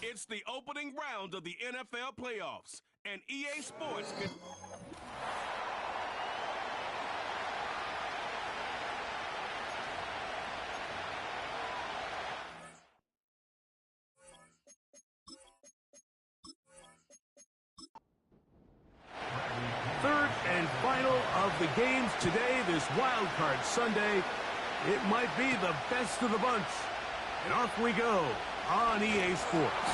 It's the opening round of the NFL playoffs, and EA Sports can... Third and final of the games today, this Wild Card Sunday. It might be the best of the bunch. And off we go on EA Sports.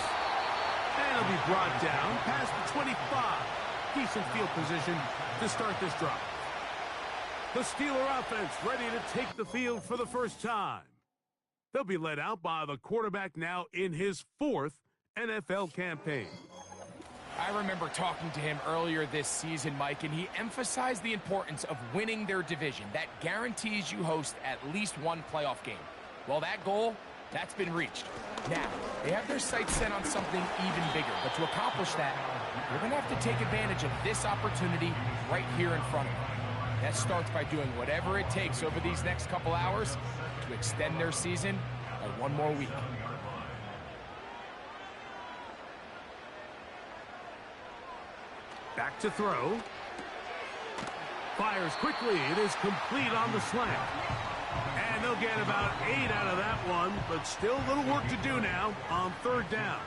And it'll be brought down past the 25. Decent field position to start this drive. The Steeler offense ready to take the field for the first time. They'll be led out by the quarterback now in his 4th NFL campaign. I remember talking to him earlier this season, Mike, and he emphasized the importance of winning their division. That guarantees you host at least one playoff game. Well, that goal, that's been reached. Now, they have their sights set on something even bigger, but to accomplish that, they're going to have to take advantage of this opportunity right here in front of them. That starts by doing whatever it takes over these next couple hours to extend their season by one more week. Back to throw. Fires quickly. It is complete on the slant. And they'll get about 8 out of that one, but still a little work to do now on 3rd down.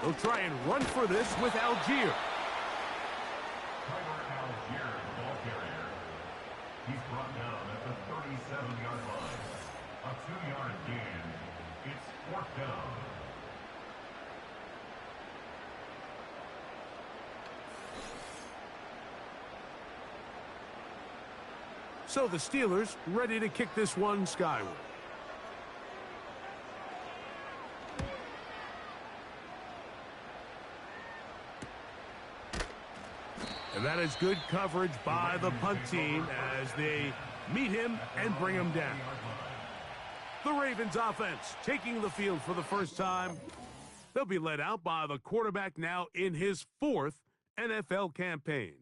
They'll try and run for this with Algier. He's brought down at the 37-yard line. A 2-yard gain. It's 4th down. So the Steelers ready to kick this one skyward. And that is good coverage by the punt team as they meet him and bring him down. The Ravens offense taking the field for the first time. They'll be led out by the quarterback now in his 4th NFL campaign.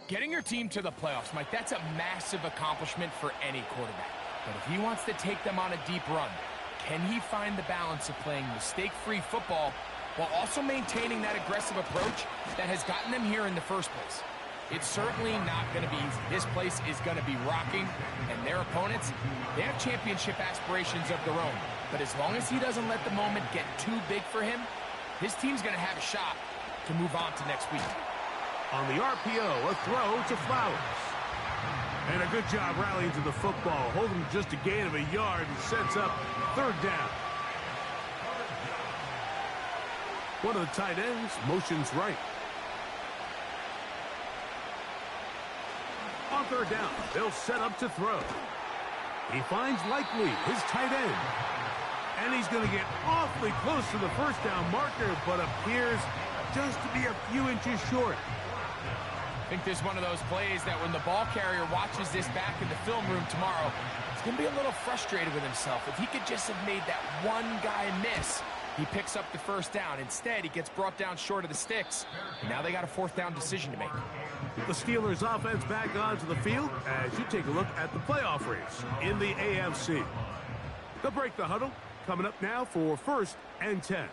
Getting your team to the playoffs, Mike, that's a massive accomplishment for any quarterback. But if he wants to take them on a deep run, can he find the balance of playing mistake-free football while also maintaining that aggressive approach that has gotten them here in the first place? It's certainly not going to be easy. This place is going to be rocking, and their opponents, they have championship aspirations of their own. But as long as he doesn't let the moment get too big for him, his team's going to have a shot to move on to next week. On the RPO, a throw to Flowers. And a good job rallying to the football, holding just a gain of a yard and sets up 3rd down. One of the tight ends motions right. On 3rd down, they'll set up to throw. He finds Likely, his tight end. And he's going to get awfully close to the 1st down marker, but appears just to be a few inches short. I think this is one of those plays that when the ball carrier watches this back in the film room tomorrow, he's going to be a little frustrated with himself. If he could just have made that one guy miss, he picks up the 1st down. Instead, he gets brought down short of the sticks. And now they got a 4th down decision to make. The Steelers offense back onto the field as you take a look at the playoff race in the AFC. They'll break the huddle. Coming up now for 1st and 10.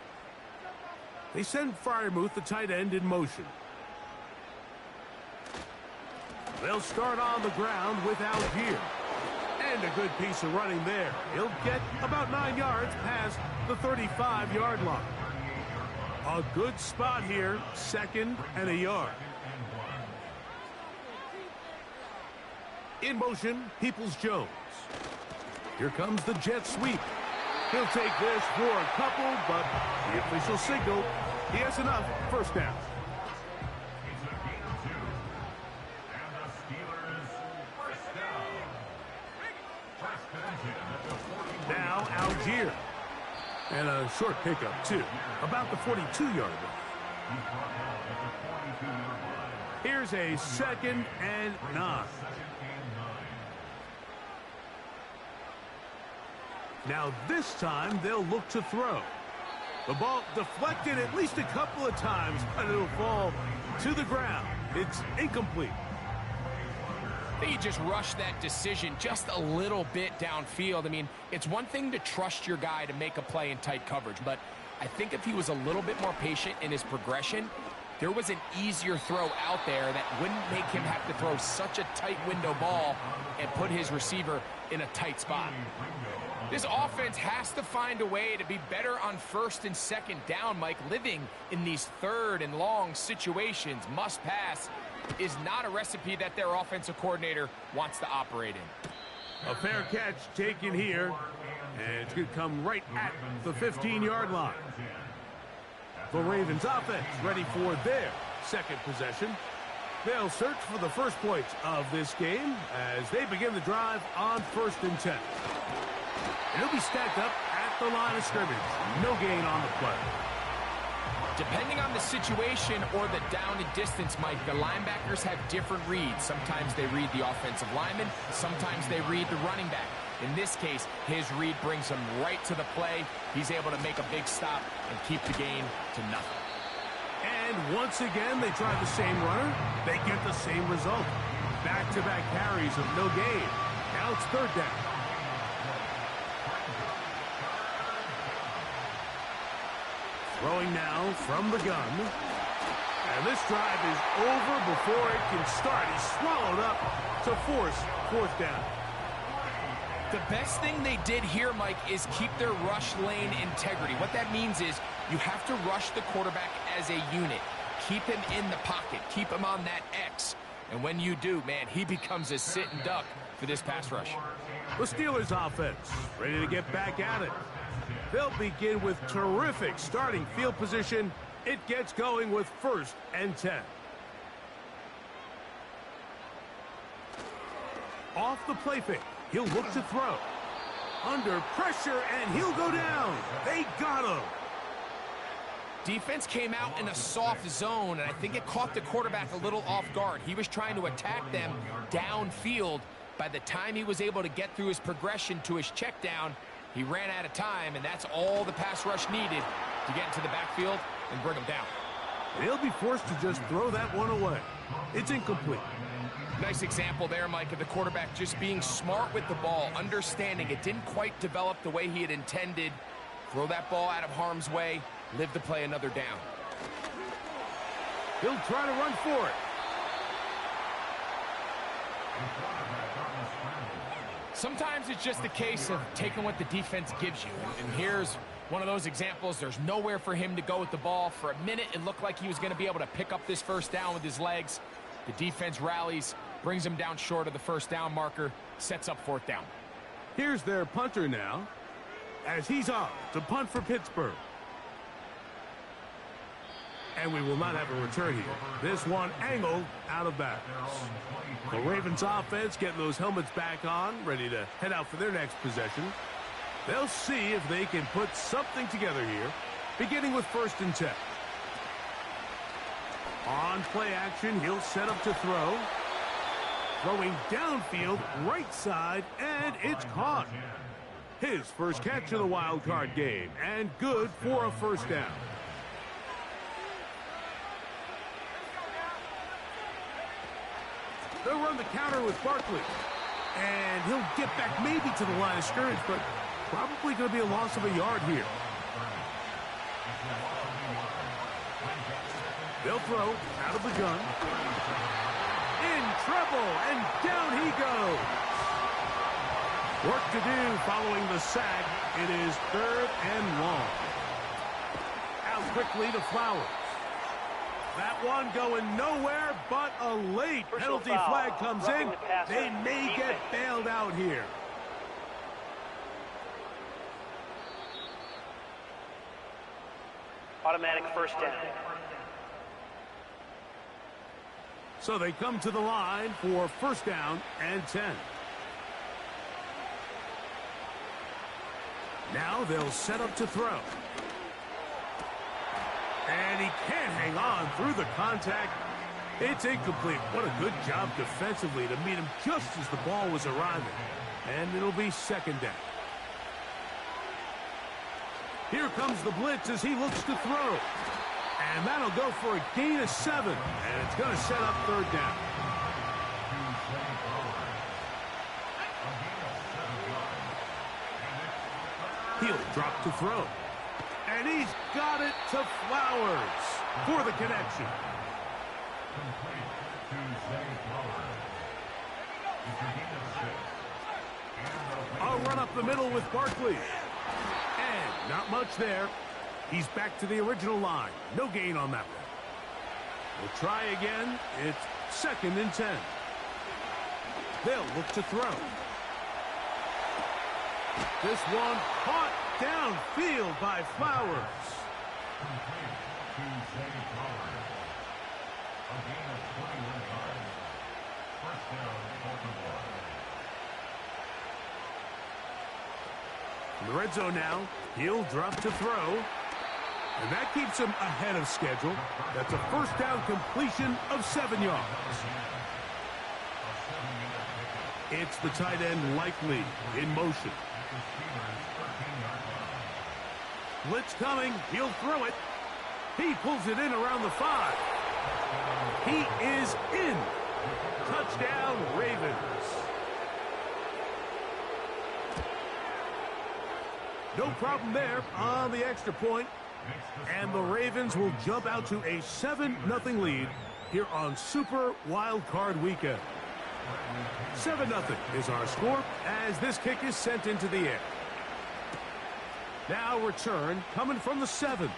They send Freiermuth, the tight end, in motion. They'll start on the ground with Algier. And a good piece of running there. He'll get about 9 yards past the 35-yard line. A good spot here, 2nd and a yard. In motion, Peoples-Jones. Here comes the jet sweep. He'll take this for a couple, but the official signal, he has enough. 1st down. It's a gain of 2. And the Steelers 1st down. First and 10 at the 41. Now Algier. And a short pickup, too. About the 42-yard line. He's brought down at the 42-yard line. Here's a 2nd and 9. Now this time they'll look to throw. The ball deflected at least a couple of times, but it'll fall to the ground. It's incomplete. I think he just rushed that decision just a little bit downfield. I mean, it's one thing to trust your guy to make a play in tight coverage, but I think if he was a little bit more patient in his progression, there was an easier throw out there that wouldn't make him have to throw such a tight window ball and put his receiver in a tight spot. This offense has to find a way to be better on first and second down, Mike. Living in these third and long situations, must pass, is not a recipe that their offensive coordinator wants to operate in. A fair catch taken here, and it's going to come right at the 15-yard line. The Ravens offense ready for their second possession. They'll search for the first points of this game as they begin the drive on 1st and 10. It'll be stacked up at the line of scrimmage. No gain on the play. Depending on the situation or the down and distance, Mike, the linebackers have different reads. Sometimes they read the offensive lineman. Sometimes they read the running back. In this case, his read brings him right to the play. He's able to make a big stop and keep the gain to nothing. And once again, they try the same runner. They get the same result. Back-to-back carries of no gain. Now it's 3rd down. Throwing now from the gun. And this drive is over before it can start. He's swallowed up to force 4th down. The best thing they did here, Mike, is keep their rush lane integrity. What that means is you have to rush the quarterback as a unit. Keep him in the pocket. Keep him on that X. And when you do, man, he becomes a sit and duck for this pass rush. The Steelers offense ready to get back at it. They'll begin with terrific starting field position. It gets going with 1st and 10. Off the play fake. He'll look to throw. Under pressure, and he'll go down. They got him. Defense came out in a soft zone, and I think it caught the quarterback a little off guard. He was trying to attack them downfield. By the time he was able to get through his progression to his check down, he ran out of time, and that's all the pass rush needed to get into the backfield and bring him down. He'll be forced to just throw that one away. It's incomplete. Nice example there, Mike, of the quarterback just being smart with the ball, understanding it didn't quite develop the way he had intended. Throw that ball out of harm's way, live to play another down. He'll try to run for it. Sometimes it's just a case of taking what the defense gives you. And here's one of those examples. There's nowhere for him to go with the ball. For a minute, it looked like he was going to be able to pick up this 1st down with his legs. The defense rallies, brings him down short of the 1st down marker, sets up 4th down. Here's their punter now, as he's off to punt for Pittsburgh. And we will not have a return here. This one angled out of bounds. The Ravens offense getting those helmets back on, ready to head out for their next possession. They'll see if they can put something together here, beginning with 1st and 10. On play action, he'll set up to throw. Throwing downfield, right side, and it's caught. His first catch of the wild card game, and good for a 1st down. They'll run the counter with Barkley. And he'll get back maybe to the line of scrimmage, but probably going to be a loss of a yard here. They'll throw out of the gun. In trouble, and down he goes. Work to do following the sack. It is 3rd and long. Out quickly to Flowers. That one going nowhere, but a late penalty flag comes in. They may get bailed out here. Automatic 1st down. So they come to the line for 1st down and 10. Now they'll set up to throw. And he can't hang on through the contact. It's incomplete. What a good job defensively to meet him just as the ball was arriving. And it'll be 2nd down. Here comes the blitz as he looks to throw. And that'll go for a gain of 7. And it's going to set up 3rd down. He'll drop to throw. And he's got it to Flowers for the connection. Complete to Zay Flowers. It's a gain of 6. A run up the middle with Barkley. And not much there. He's back to the original line. No gain on that one. We'll try again. It's 2nd and 10. They'll look to throw. This one caught downfield by Flowers. Complete to Zay Flowers. A gain of 21 yards. First down, Baltimore. In the red zone now, he'll drop to throw. And that keeps him ahead of schedule. That's a first down completion of 7 yards. It's the tight end Likely in motion. Blitz coming. He'll throw it. He pulls it in around the 5. He is in. Touchdown, Ravens. No problem there on the extra point. And the Ravens will jump out to a 7-0 lead here on Super Wild Card Weekend. 7-0 is our score as this kick is sent into the air. Now return coming from the 7.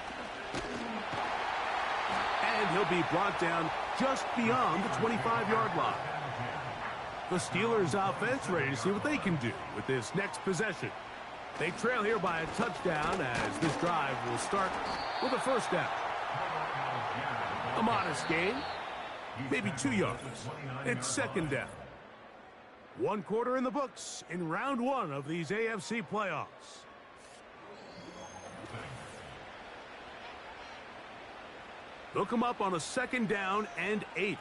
And he'll be brought down just beyond the 25-yard line. The Steelers offense ready to see what they can do with this next possession. They trail here by a touchdown as this drive will start with a first down. A modest gain, maybe 2 yards. It's 2nd down. 1 quarter in the books in round 1 of these AFC playoffs. They'll come up on a 2nd down and 8.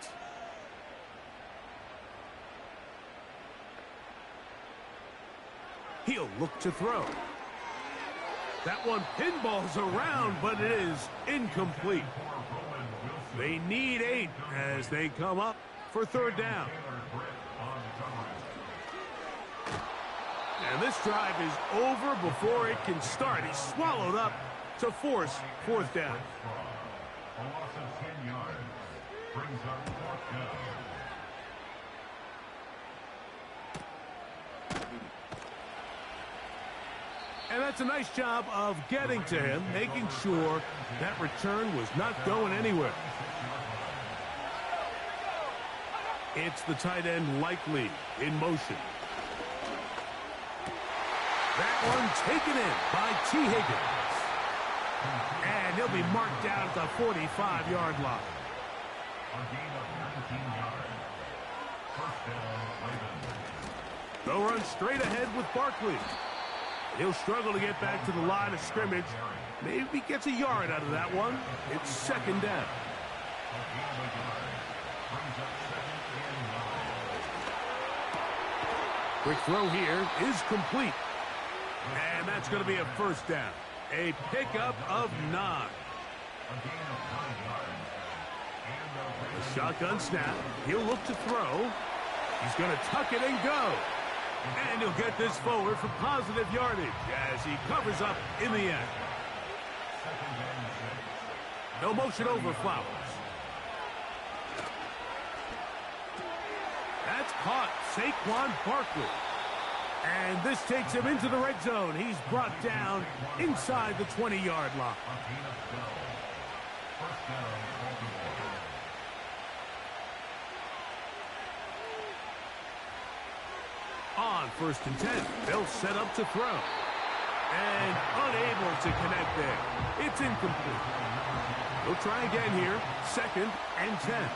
He'll look to throw. That one pinballs around, but it is incomplete. They need 8 as they come up for 3rd down. And this drive is over before it can start. He's swallowed up to force 4th down. A loss of 10 yards brings up 4th down. And that's a nice job of getting to him, making sure that return was not going anywhere. It's the tight end Likely in motion. That one taken in by T. Higgins. And he'll be marked down at the 45-yard line. A gain of 19 yards. First down, Ravens. They'll run straight ahead with Barkley. He'll struggle to get back to the line of scrimmage. Maybe he gets a yard out of that one. It's 2nd down. Quick throw here is complete. And that's going to be a first down. A pickup of 9. A shotgun snap. He'll look to throw. He's going to tuck it and go. And he'll get this forward for positive yardage as he covers up in the end. No motion over Flowers. That's caught. Saquon Barkley. And this takes him into the red zone. He's brought down inside the 20-yard line. On 1st and 10, they'll set up to throw. And unable to connect there. It's incomplete. They'll try again here. 2nd and 10.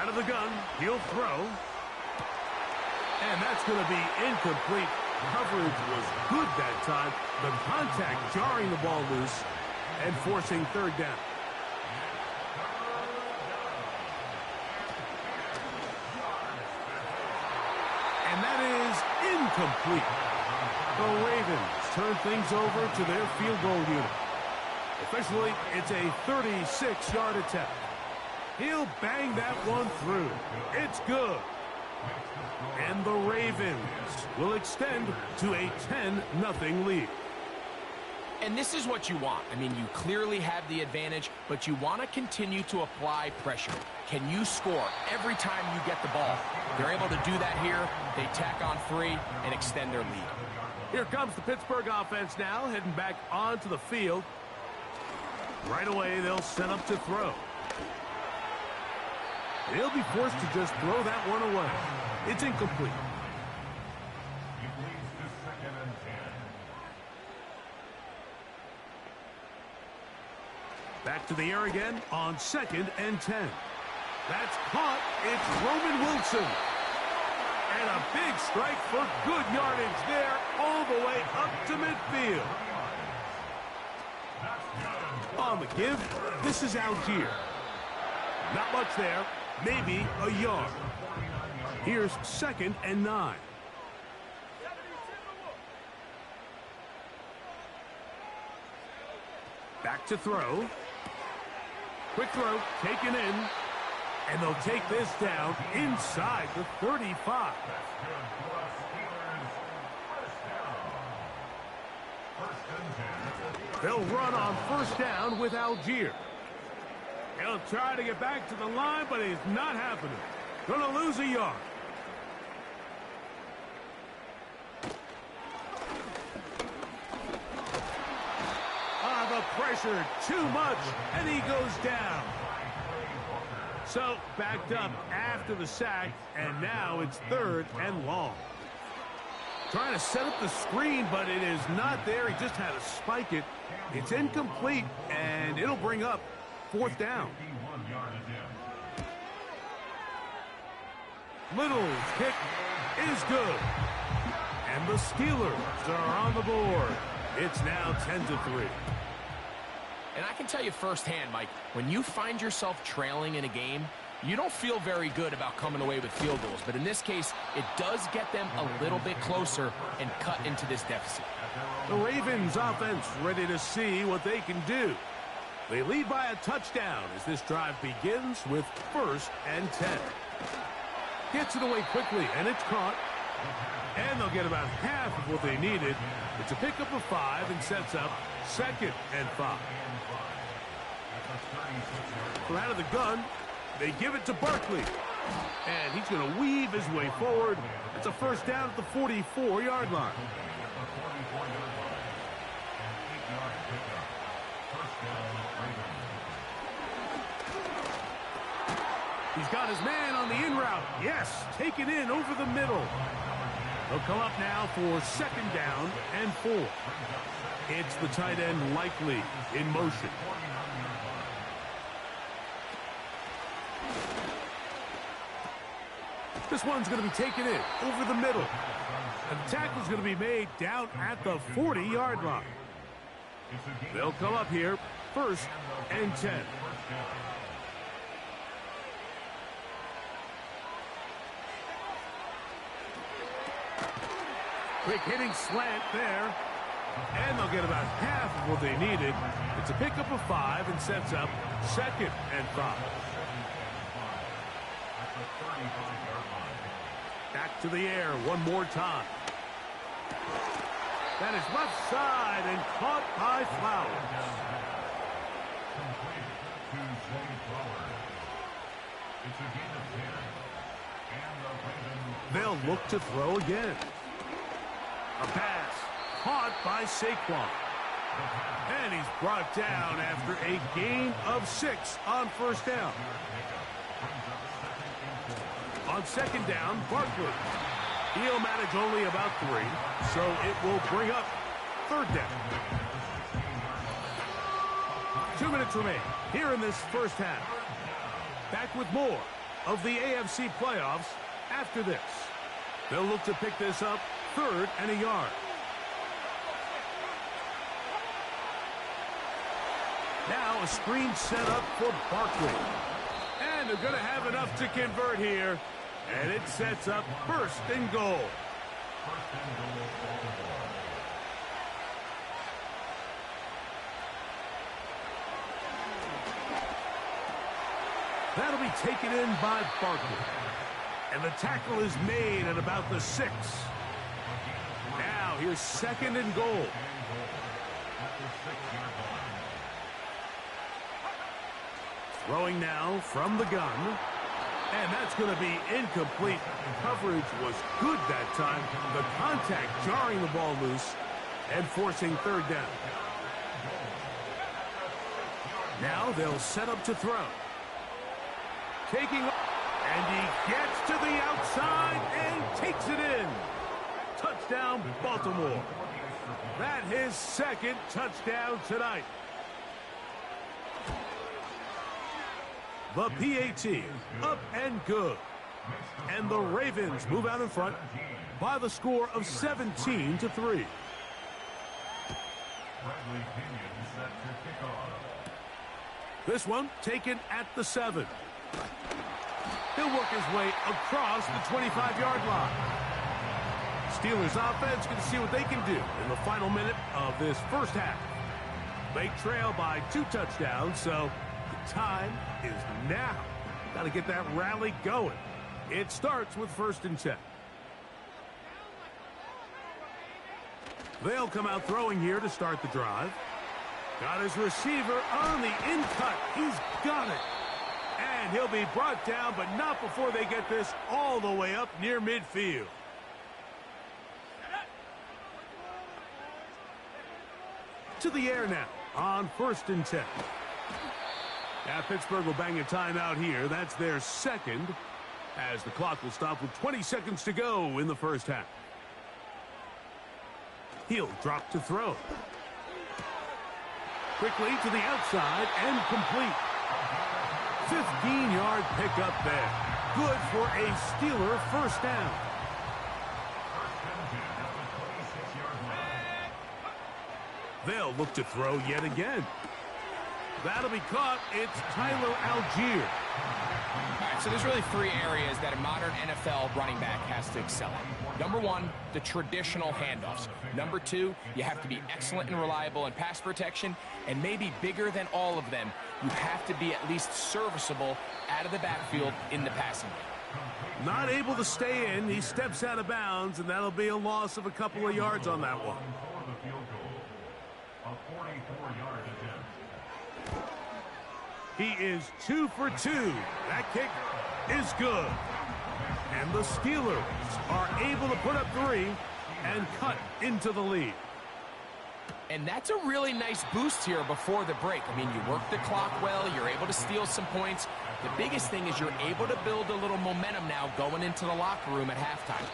Out of the gun, he'll throw. And that's going to be incomplete. Coverage was good that time. The contact jarring the ball loose and forcing 3rd down. And that is incomplete. The Ravens turn things over to their field goal unit. Officially, it's a 36-yard attempt. He'll bang that one through. It's good. And the Ravens will extend to a 10-0 lead. And this is what you want. I mean, you clearly have the advantage, but you want to continue to apply pressure. Can you score every time you get the ball? They're able to do that here. They tack on 3 and extend their lead. Here comes the Pittsburgh offense now, heading back onto the field. Right away, they'll set up to throw. They'll be forced to just throw that one away. It's incomplete. Back to the air again on 2nd and 10. That's caught. It's Roman Wilson. And a big strike for good yardage there all the way up to midfield. On the give, this is Algier. Not much there. Maybe a yard. Here's 2nd and 9. Back to throw. Quick throw, taken in. And they'll take this down inside the 35. They'll run on 1st down with Algier. He'll try to get back to the line, but it's not happening. Gonna lose a yard. The pressure, too much, and he goes down. So, backed up after the sack, and now it's 3rd and long. Trying to set up the screen, but it is not there. He just had to spike it. It's incomplete, and it'll bring up 4th down. Little's kick is good. And the Steelers are on the board. It's now 10-3. And I can tell you firsthand, Mike, when you find yourself trailing in a game, you don't feel very good about coming away with field goals. But in this case, it does get them a little bit closer and cut into this deficit. The Ravens offense ready to see what they can do. They lead by a touchdown as this drive begins with 1st and 10. Gets it away quickly, and it's caught. And they'll get about half of what they needed. It's a pickup of 5 and sets up 2nd and 5. From out of the gun, they give it to Barkley. And he's going to weave his way forward. It's a 1st down at the 44-yard line. He's got his man on the in route. Yes, taken in over the middle. They'll come up now for 2nd down and 4. It's the tight end Likely in motion. This one's going to be taken in over the middle. And the tackle's going to be made down at the 40-yard line. They'll come up here 1st and 10. Quick hitting slant there. And they'll get about half of what they needed. It's a pickup of 5 and sets up 2nd and 5. Back to the air one more time. That is left side and caught by Flowers. They'll look to throw again. A pass caught by Saquon. And he's brought down after a gain of 6 on 1st down. On 2nd down, Barkley. He'll manage only about 3, so it will bring up 3rd down. 2 minutes remain here in this 1st half. Back with more of the AFC playoffs after this. They'll look to pick this up 3rd and a yard. Now a screen set up for Barkley. And they're going to have enough to convert here. And it sets up 1st and goal. That'll be taken in by Barkley. And the tackle is made at about the 6. Now here's 2nd and goal. Throwing now from the gun. And that's going to be incomplete. Coverage was good that time. The contact jarring the ball loose and forcing 3rd down. Now they'll set up to throw. Taking, and he gets to the outside and takes it in. Touchdown, Baltimore. That his 2nd touchdown tonight. The PAT up and good. And the Ravens move out in front by the score of 17-3. This one taken at the 7. He'll work his way across the 25-yard line. Steelers offense going to see what they can do in the final minute of this first half. They trail by 2 touchdowns, so the time is now. Got to get that rally going. It starts with 1st and 10. They'll come out throwing here to start the drive. Got his receiver on the in-cut. He's got it. And he'll be brought down, but not before they get this all the way up near midfield. To the air now on 1st and 10. Now Pittsburgh will bang a timeout here. That's their 2nd, as the clock will stop with 20 seconds to go in the first half. He'll drop to throw. Quickly to the outside and complete. 15-yard pickup there. Good for a Steeler 1st down. They'll look to throw yet again. That'll be caught. It's Tyler Algier. All right, so there's really 3 areas that a modern NFL running back has to excel in. Number 1, the traditional handoffs. Number 2, you have to be excellent and reliable in pass protection. And maybe bigger than all of them, you have to be at least serviceable out of the backfield in the passing game. Not able to stay in. He steps out of bounds, and that'll be a loss of a couple of yards on that one. He is 2 for 2. That kick is good. And the Steelers are able to put up 3 and cut into the lead. And that's a really nice boost here before the break. I mean, you work the clock well. You're able to steal some points. The biggest thing is you're able to build a little momentum now going into the locker room at halftime.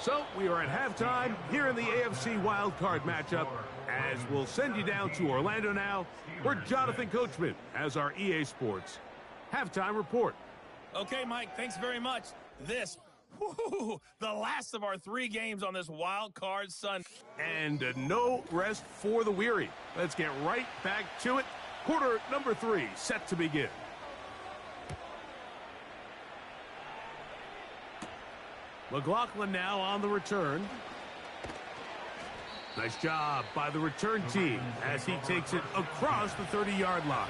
So we are at halftime here in the AFC wildcard matchup, as we'll send you down to Orlando now, where Jonathan Coachman has our EA Sports halftime report. Okay, Mike, thanks very much. This, the last of our 3 games on this wild card Sunday. And no rest for the weary. Let's get right back to it. Quarter number 3 set to begin. McLaughlin now on the return. Nice job by the return team as he takes it across the 30-yard line.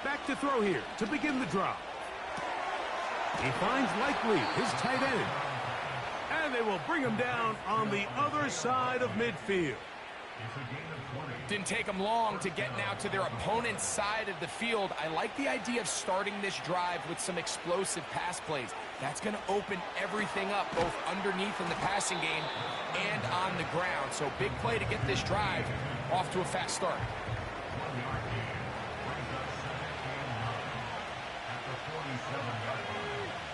Back to throw here to begin the drive. He finds Likely, his tight end. And they will bring him down on the other side of midfield. Didn't take them long to get now to their opponent's side of the field. I like the idea of starting this drive with some explosive pass plays. That's going to open everything up, both underneath in the passing game and on the ground. So big play to get this drive off to a fast start.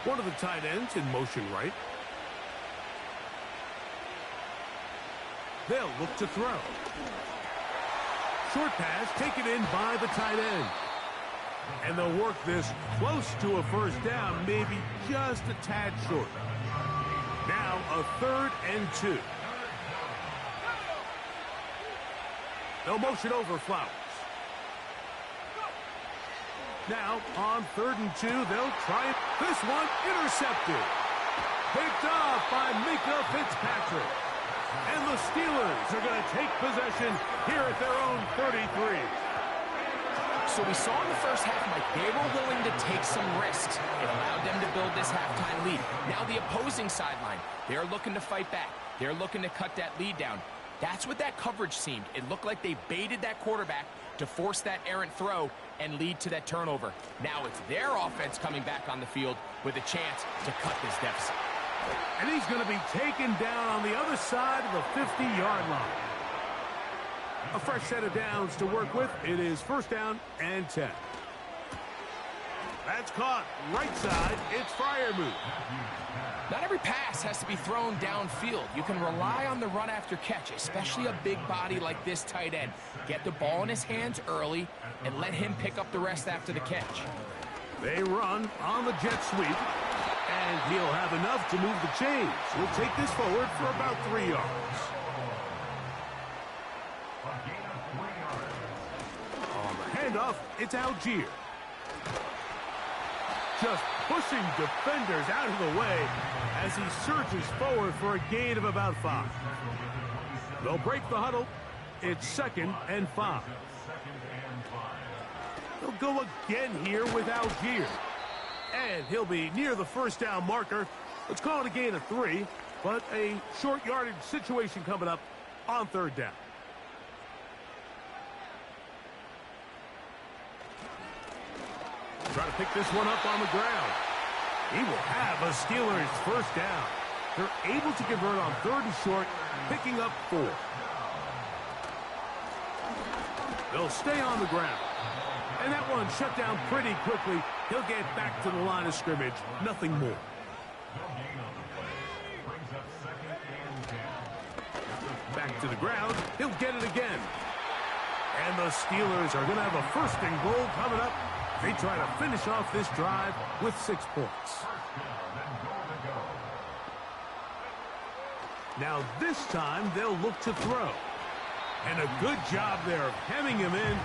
One of the tight ends in motion right. They'll look to throw. Short pass taken in by the tight end. And they'll work this close to a first down, maybe just a tad short. Now a 3rd and 2. They'll motion over Flowers. Now on 3rd and 2, they'll try it. This one intercepted. Picked off by Mika Fitzpatrick. And the Steelers are going to take possession here at their own 33. So we saw in the first half, Mike, they were willing to take some risks. It allowed them to build this halftime lead. Now the opposing sideline, they're looking to fight back. They're looking to cut that lead down. That's what that coverage seemed. It looked like they baited that quarterback to force that errant throw and lead to that turnover. Now it's their offense coming back on the field with a chance to cut this deficit. And he's going to be taken down on the other side of the 50-yard line. A fresh set of downs to work with. It is 1st down and 10. That's caught right side. It's Freiermuth. Not every pass has to be thrown downfield. You can rely on the run after catch, especially a big body like this tight end. Get the ball in his hands early and let him pick up the rest after the catch. They run on the jet sweep, and he'll have enough to move the chains. He'll take this forward for about 3 yards. On the handoff, it's Algier. Just pushing defenders out of the way as he surges forward for a gain of about 5. They'll break the huddle. It's 2nd and 5. They'll go again here with Algier. And he'll be near the 1st down marker. Let's call it a gain of 3, but a short yardage situation coming up on 3rd down. Try to pick this one up on the ground. He will have a Steelers 1st down. They're able to convert on 3rd and short, picking up 4. They'll stay on the ground. And that one shut down pretty quickly. He'll get back to the line of scrimmage. Nothing more. Back to the ground. He'll get it again. And the Steelers are going to have a 1st and goal coming up. They try to finish off this drive with 6 points. Now this time they'll look to throw. And a good job there of hemming him in.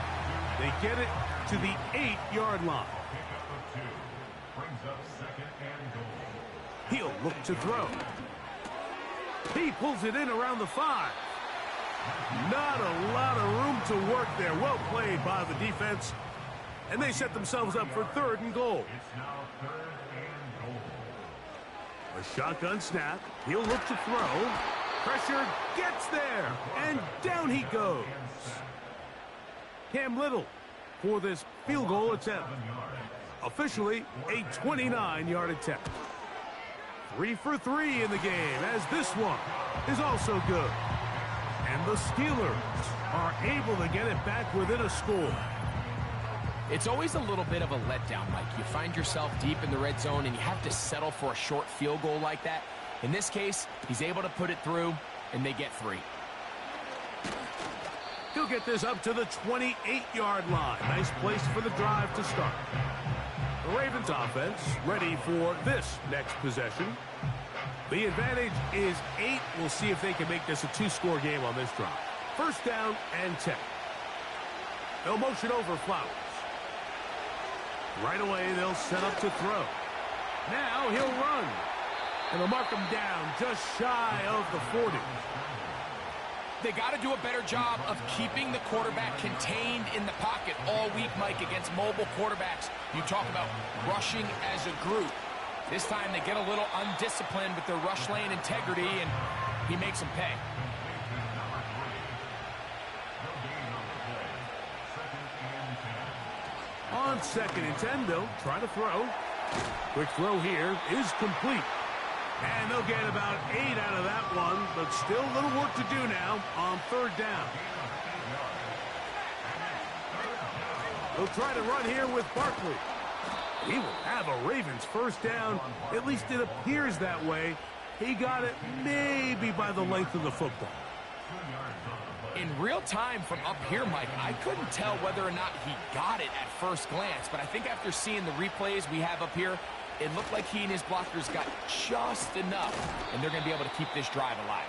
They get it to the 8-yard line. He'll look to throw. He pulls it in around the 5. Not a lot of room to work there. Well played by the defense. And they set themselves up for 3rd and goal. A shotgun snap. He'll look to throw. Pressure gets there. And down he goes. Cam Little for this field goal attempt. Officially a 29-yard attempt. 3 for 3 in the game, as this one is also good. And the Steelers are able to get it back within a score. It's always a little bit of a letdown, Mike. You find yourself deep in the red zone, and you have to settle for a short field goal like that. In this case, he's able to put it through, and they get 3. He'll get this up to the 28-yard line. Nice place for the drive to start. The Ravens offense ready for this next possession. The advantage is 8. We'll see if they can make this a 2-score game on this drive. 1st down and 10. They'll motion over Flowers. Right away, they'll set up to throw. Now he'll run. And they'll mark him down just shy of the 40. They got to do a better job of keeping the quarterback contained in the pocket all week, Mike, against mobile quarterbacks. You talk about rushing as a group. This time they get a little undisciplined with their rush lane integrity, and he makes them pay. On 2nd and 10, they'll try to throw. Quick throw here is complete. And they'll get about 8 out of that one, but still a little work to do now on 3rd down. They'll try to run here with Barkley. He will have a Ravens 1st down. At least it appears that way. He got it maybe by the length of the football. In real time from up here, Mike, I couldn't tell whether or not he got it at first glance, but I think after seeing the replays we have up here, it looked like he and his blockers got just enough, and they're going to be able to keep this drive alive.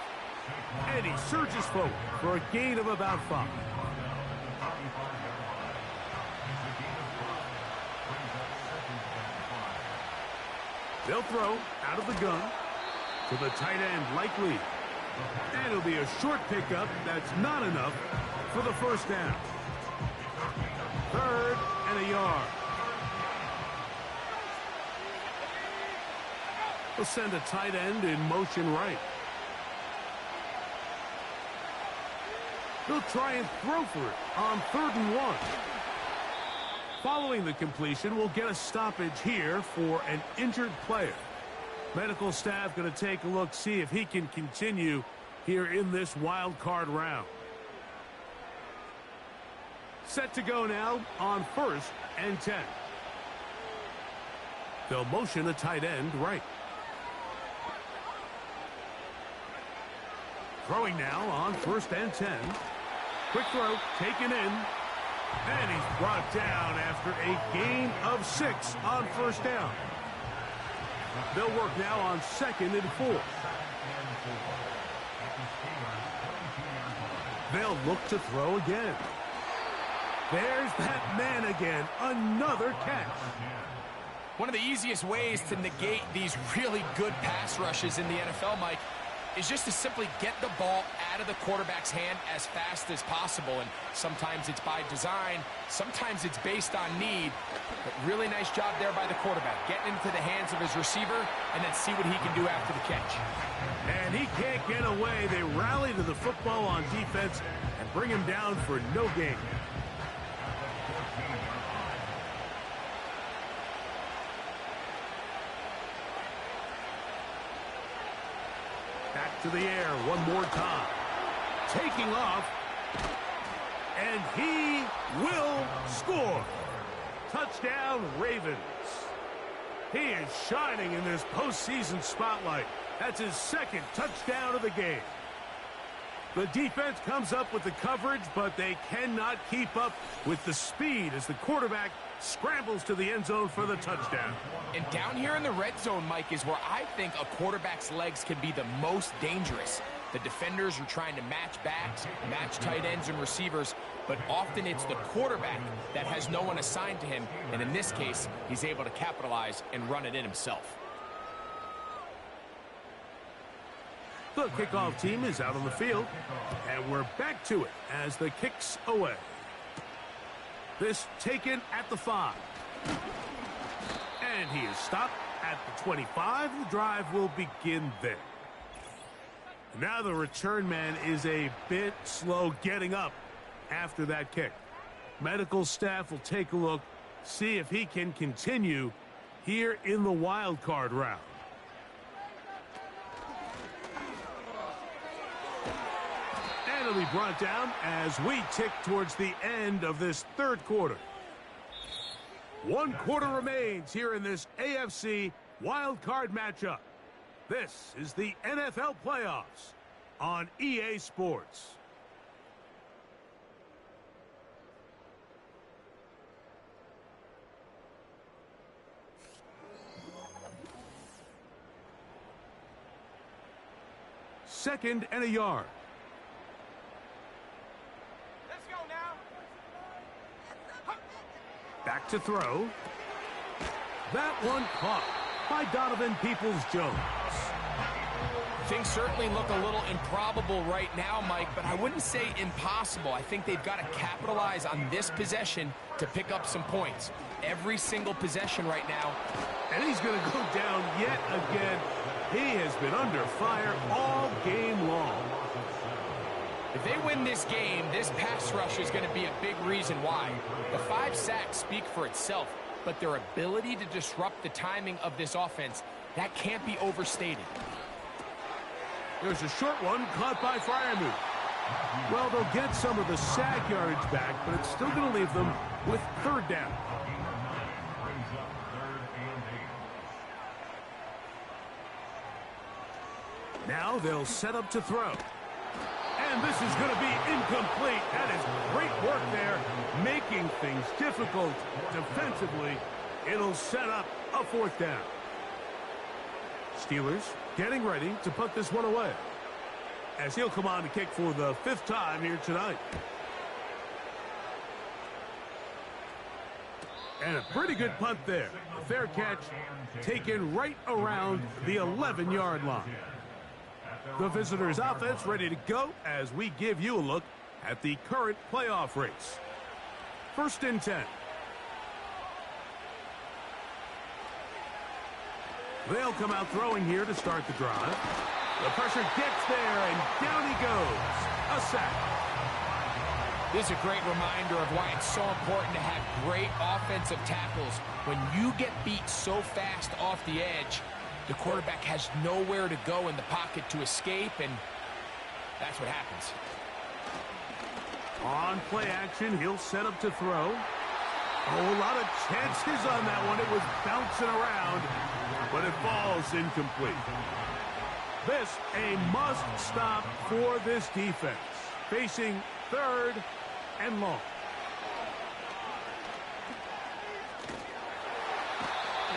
And he surges forward for a gain of about 5. They'll throw out of the gun to the tight end, Likely. And it'll be a short pickup. That's not enough for the 1st down. 3rd and a yard. We'll send a tight end in motion right. He'll try and throw for it on 3rd and 1. Following the completion, we'll get a stoppage here for an injured player. Medical staff going to take a look, see if he can continue here in this wild card round. Set to go now on 1st and 10. They'll motion a tight end right. Throwing now on 1st and 10. Quick throw, taken in. And he's brought down after a gain of 6 on 1st down. They'll work now on 2nd and 4. They'll look to throw again. There's that man again. Another catch. One of the easiest ways to negate these really good pass rushes in the NFL, Mike, is just to simply get the ball out of the quarterback's hand as fast as possible. And sometimes it's by design, sometimes it's based on need. But really nice job there by the quarterback, getting into the hands of his receiver and then see what he can do after the catch. And he can't get away. They rally to the football on defense and bring him down for no gain. Back to the air one more time. Taking off. And he will score. Touchdown, Ravens. He is shining in this postseason spotlight. That's his 2nd touchdown of the game. The defense comes up with the coverage, but they cannot keep up with the speed as the quarterback scrambles to the end zone for the touchdown. And down here in the red zone, Mike, is where I think a quarterback's legs can be the most dangerous. The defenders are trying to match backs, match tight ends and receivers, but often it's the quarterback that has no one assigned to him, and in this case, he's able to capitalize and run it in himself. The kickoff team is out on the field, and we're back to it as the kick's away. This taken at the 5. And he is stopped at the 25. The drive will begin there. Now the return man is a bit slow getting up after that kick. Medical staff will take a look, see if he can continue here in the wild card round. And it'll be brought down as we tick towards the end of this 3rd quarter. 1 quarter remains here in this AFC wild card matchup. This is the NFL playoffs on EA Sports. Second and a yard. Let's go now. Back to throw. That one caught by Donovan Peoples-Jones. Things certainly look a little improbable right now, Mike, but I wouldn't say impossible. I think they've got to capitalize on this possession to pick up some points. Every single possession right now. And he's going to go down yet again. He has been under fire all game long. If they win this game, this pass rush is going to be a big reason why. The 5 sacks speak for itself, but their ability to disrupt the timing of this offense, that can't be overstated. There's a short one caught by Freiermuth. Well, they'll get some of the sack yardage back, but it's still going to leave them with 3rd down. Now they'll set up to throw. And this is going to be incomplete. That is great work there, making things difficult defensively. It'll set up a 4th down. Steelers getting ready to put this one away, as he'll come on to kick for the 5th time here tonight. And a pretty good punt there. A fair catch taken right around the 11-yard line. The visitors' offense ready to go as we give you a look at the current playoff race. first and 10. They'll come out throwing here to start the drive. The pressure gets there, and down he goes. A sack. This is a great reminder of why it's so important to have great offensive tackles. When you get beat so fast off the edge, the quarterback has nowhere to go in the pocket to escape, and that's what happens. On play action, he'll set up to throw. Oh, a lot of chances on that one. It was bouncing around, but it falls incomplete. This a must-stop for this defense. Facing third and long.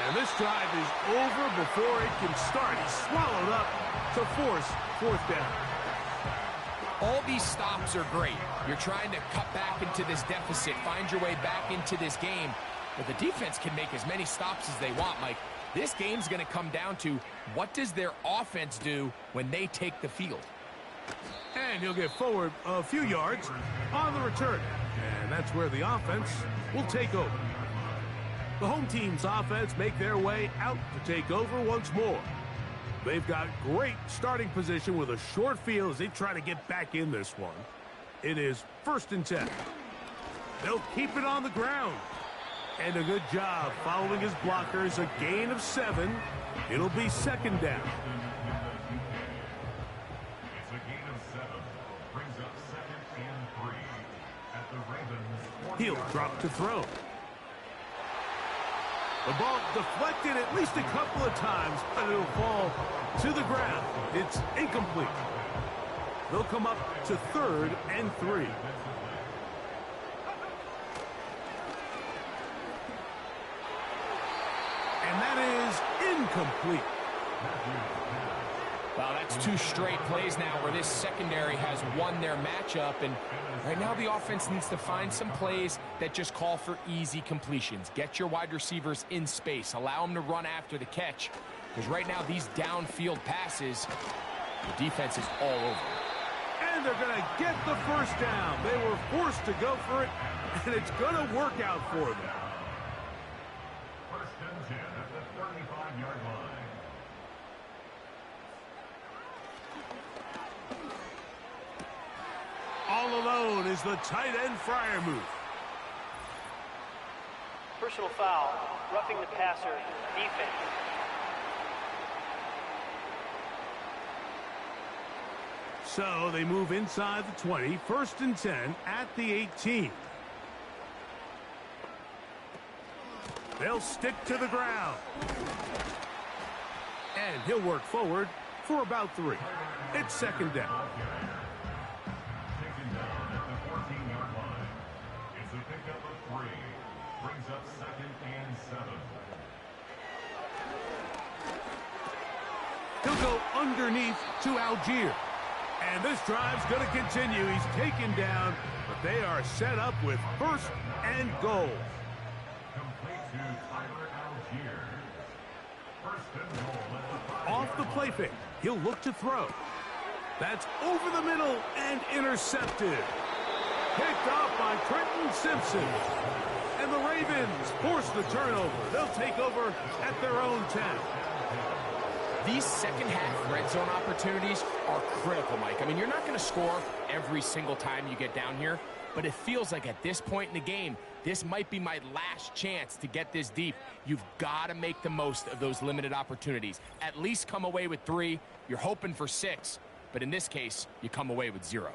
And this drive is over before it can start. He's swallowed up to force fourth down. All these stops are great. You're trying to cut back into this deficit, find your way back into this game. But the defense can make as many stops as they want, Mike. This game's going to come down to what does their offense do when they take the field. And he'll get forward a few yards on the return. And that's where the offense will take over. The home team's offense make their way out to take over once more. They've got great starting position with a short field as they try to get back in this one. It is first and 10. They'll keep it on the ground. And a good job following his blockers. A gain of 7. It'll be second down. It's a gain of 7. Brings up second and 3 at the Ravens. He'll drop to throw. The ball deflected at least a couple of times, but it'll fall to the ground. It's incomplete. They'll come up to third and 3. And that is incomplete. Well, that's 2 straight plays now where this secondary has won their matchup, and right now the offense needs to find some plays that just call for easy completions. Get your wide receivers in space. Allow them to run after the catch, because right now these downfield passes, the defense is all over. And they're going to get the first down. They were forced to go for it, and it's going to work out for them. First and 10 at the 35-yard line. All alone is the tight end Freiermuth. Personal foul, roughing the passer, defense. So they move inside the 20, first and 10 at the 18. They'll stick to the ground. And he'll work forward for about 3. It's second down. Taken down at the 14-yard line. It's a pickup of 3. Brings up second and 7. He'll go underneath to Algier. And this drive's going to continue. He's taken down, but they are set up with first and goal. Complete to Tyler Algier. First and goal at the 5. Off the play fake, he'll look to throw. That's over the middle and intercepted. Picked off by Trenton Simpson. And the Ravens force the turnover. They'll take over at their own 10. These second-half red zone opportunities are critical, Mike. I mean, you're not going to score every single time you get down here, but it feels like at this point in the game, this might be my last chance to get this deep. You've got to make the most of those limited opportunities. At least come away with 3. You're hoping for 6, but in this case, you come away with 0.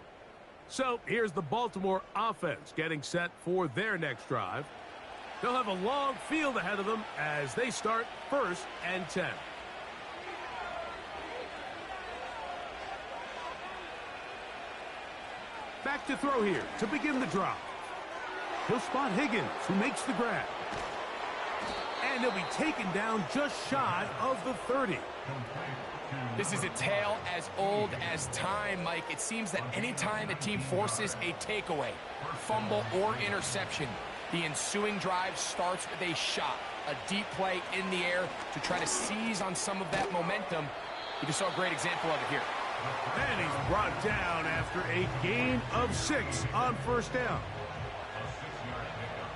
So here's the Baltimore offense getting set for their next drive. They'll have a long field ahead of them as they start first and 10. Back to throw here to begin the drop. He'll spot Higgins, who makes the grab. And he'll be taken down just shy of the 30. This is a tale as old as time, Mike. It seems that anytime a team forces a takeaway, fumble, or interception, the ensuing drive starts with a shot, a deep play in the air to try to seize on some of that momentum. You just saw a great example of it here. And he's brought down after a gain of 6 on first down. A 6-yard pickup.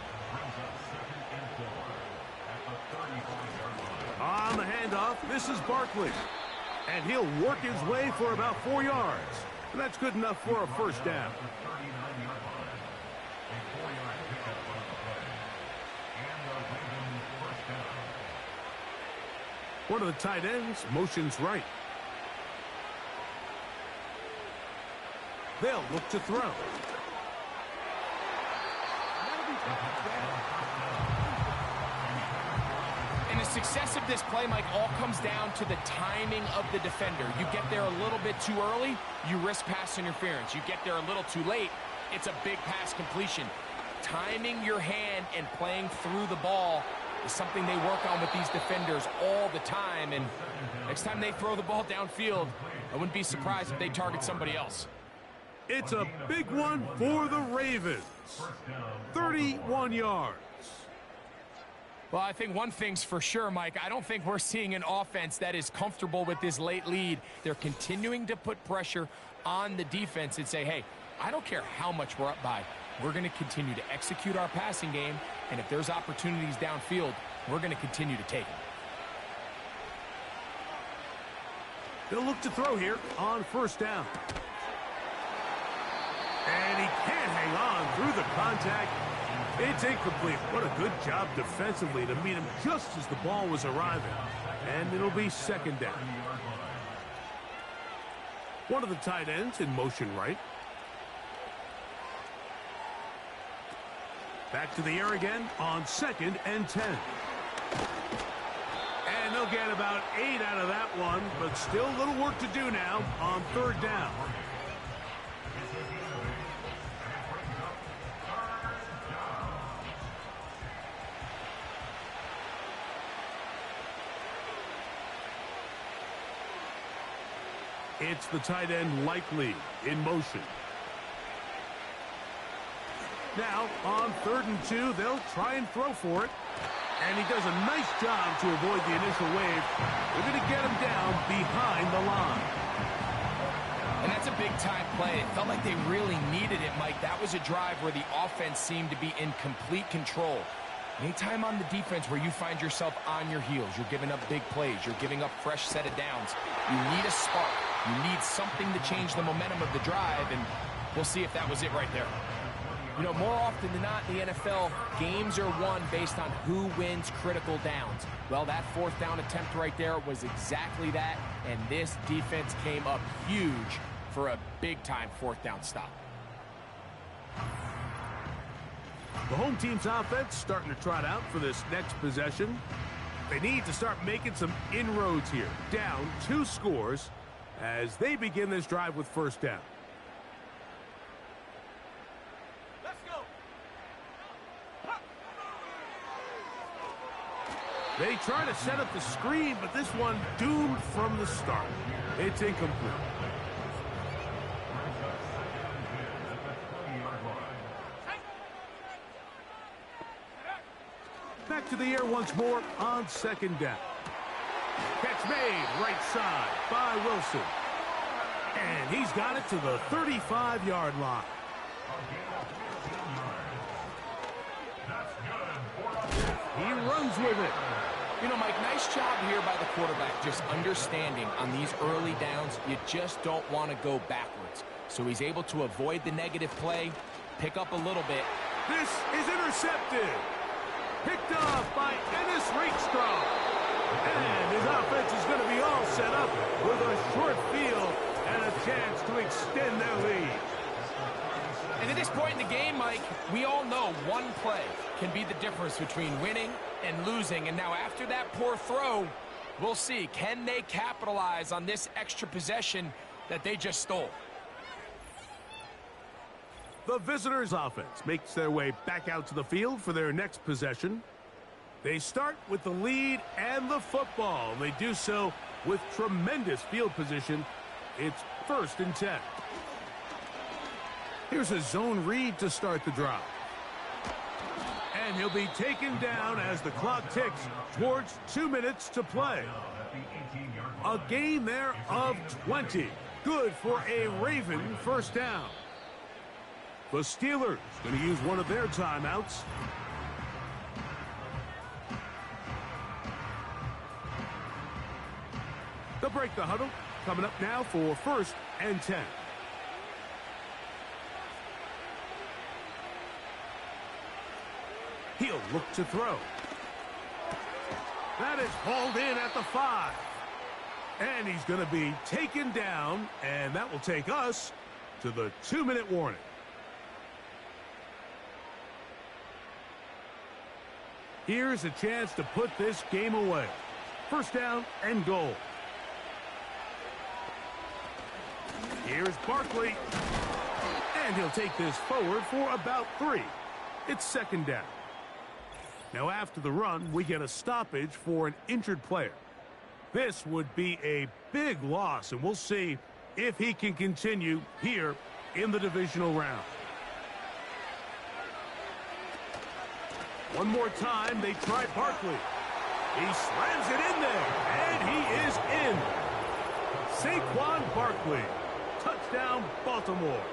handoff. This is Barkley. And he'll work his way for about 4 yards. And that's good enough for a first down. One of the tight ends motions right. They'll look to throw. And the success of this play, Mike, all comes down to the timing of the defender. You get there a little bit too early, you risk pass interference. You get there a little too late, it's a big pass completion. Timing your hand and playing through the ball is something they work on with these defenders all the time. And next time they throw the ball downfield, I wouldn't be surprised if they target somebody else. It's a big one for the Ravens. 31 yards. Well, I think one thing's for sure, Mike. I don't think we're seeing an offense that is comfortable with this late lead. They're continuing to put pressure on the defense and say, hey, I don't care how much we're up by. We're going to continue to execute our passing game, and if there's opportunities downfield, we're going to continue to take them. They'll look to throw here on first down. And he can't hang on through the contact. It's incomplete. What a good job defensively to meet him just as the ball was arriving. And it'll be second down. One of the tight ends in motion right. Back to the air again on 2nd and 10. And they'll get about 8 out of that one, but still a little work to do now on 3rd down. It's the tight end Likely in motion. Now, on 3rd and 2, they'll try and throw for it. And he does a nice job to avoid the initial wave. They're going to get him down behind the line. And that's a big-time play. It felt like they really needed it, Mike. That was a drive where the offense seemed to be in complete control. Anytime on the defense where you find yourself on your heels, you're giving up big plays, you're giving up fresh set of downs, you need a spark. You need something to change the momentum of the drive, and we'll see if that was it right there. You know, more often than not in the NFL, games are won based on who wins critical downs. Well, that 4th down attempt right there was exactly that, and this defense came up huge for a big-time 4th down stop. The home team's offense starting to trot out for this next possession. They need to start making some inroads here. Down 2 scores as they begin this drive with first down. Let's go. They try to set up the screen, but this one doomed from the start. It's incomplete. Back to the air once more on 2nd down. Catch made right side by Wilson. And he's got it to the 35-yard line. He runs with it. You know, Mike, nice job here by the quarterback, just understanding on these early downs, you just don't want to go backwards. So he's able to avoid the negative play, pick up a little bit. This is intercepted. Picked off by Ennis Rakestraw. And his offense is going to be all set up with a short field and a chance to extend their lead. And at this point in the game, Mike, we all know one play can be the difference between winning and losing. And now after that poor throw, we'll see. Can they capitalize on this extra possession that they just stole? The visitors' offense makes their way back out to the field for their next possession. They start with the lead and the football. They do so with tremendous field position. It's 1st and 10. Here's a zone read to start the drive. And he'll be taken down as the clock ticks towards 2 minutes to play. A gain there of 20. Good for a Raven first down. The Steelers going to use one of their timeouts. break the huddle. Coming up now for 1st and 10. He'll look to throw. That is hauled in at the 5. And he's going to be taken down, and that will take us to the 2-minute warning. Here's a chance to put this game away. 1st down and goal. Here's Barkley. And he'll take this forward for about 3. It's 2nd down. Now after the run, we get a stoppage for an injured player. This would be a big loss, and we'll see if he can continue here in the divisional round. One more time, they try Barkley. He slams it in there, and he is in. Saquon Barkley. Touchdown, Baltimore.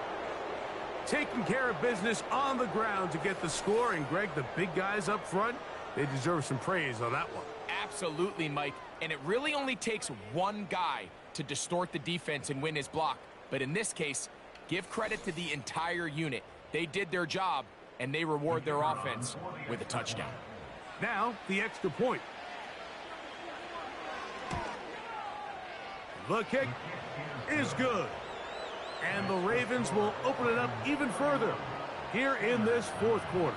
Taking care of business on the ground to get the score. And, Greg, the big guys up front, they deserve some praise on that one. Absolutely, Mike. And it really only takes one guy to distort the defense and win his block. But in this case, give credit to the entire unit. They did their job, and they reward their offense with a touchdown. Now, the extra point. The kick is good. And the Ravens will open it up even further here in this 4th quarter.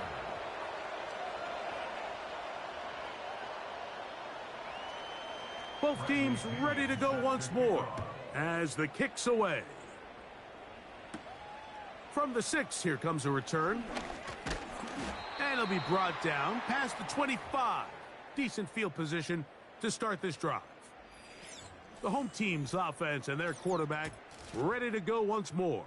Both teams ready to go once more as the kick's away. From the 6, here comes a return. And it'll be brought down past the 25. Decent field position to start this drive. The home team's offense and their quarterback ready to go once more.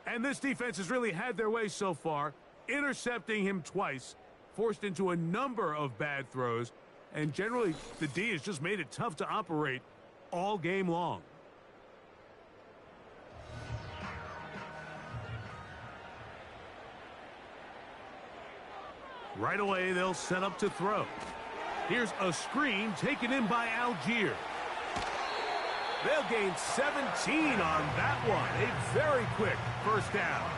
And this defense has really had their way so far, intercepting him twice, forced into a number of bad throws, and generally the D has just made it tough to operate all game long. Right away, they'll set up to throw. Here's a screen taken in by Algier. They'll gain 17 on that one. A very quick 1st down.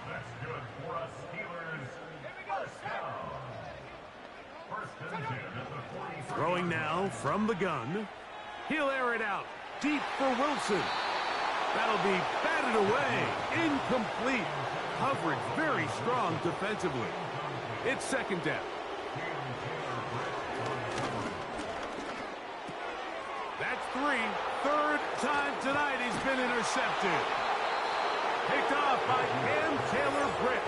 That's good for us Steelers. 1st down. 1st and 10 at the 43. Throwing now from the gun. He'll air it out deep for Wilson. That'll be batted away. Incomplete. Coverage very strong defensively. It's 2nd down. That's 3. 3rd time tonight he's been intercepted. Picked off by Cam Taylor-Britt.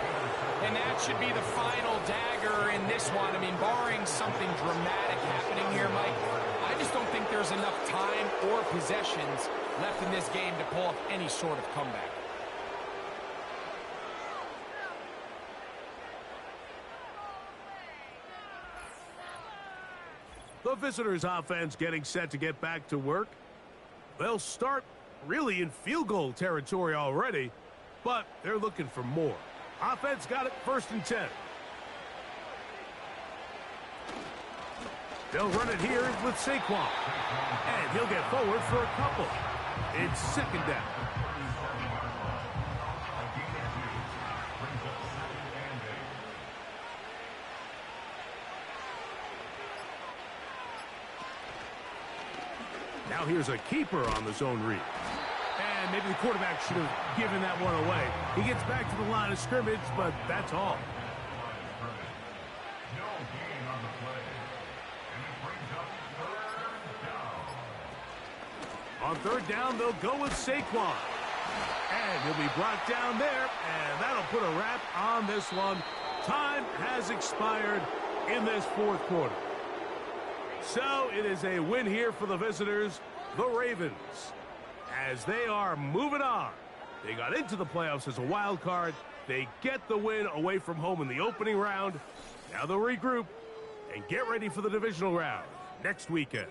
And that should be the final dagger in this one. I mean, barring something dramatic happening here, Mike, I just don't think there's enough time or possessions left in this game to pull off any sort of comeback. The visitors' offense getting set to get back to work. They'll start really in field goal territory already, but they're looking for more. Offense got it 1st and 10. They'll run it here with Saquon. And he'll get forward for a couple. It's 2nd down. Now here's a keeper on the zone read. And maybe the quarterback should have given that one away. He gets back to the line of scrimmage, but that's all. No gain on the play. And it brings up 3rd down. On 3rd down, they'll go with Saquon. And he'll be brought down there, and that'll put a wrap on this one. Time has expired in this 4th quarter. So it is a win here for the visitors, the Ravens, as they are moving on. They got into the playoffs as a wild card. They get the win away from home in the opening round. Now they'll regroup and get ready for the divisional round next weekend.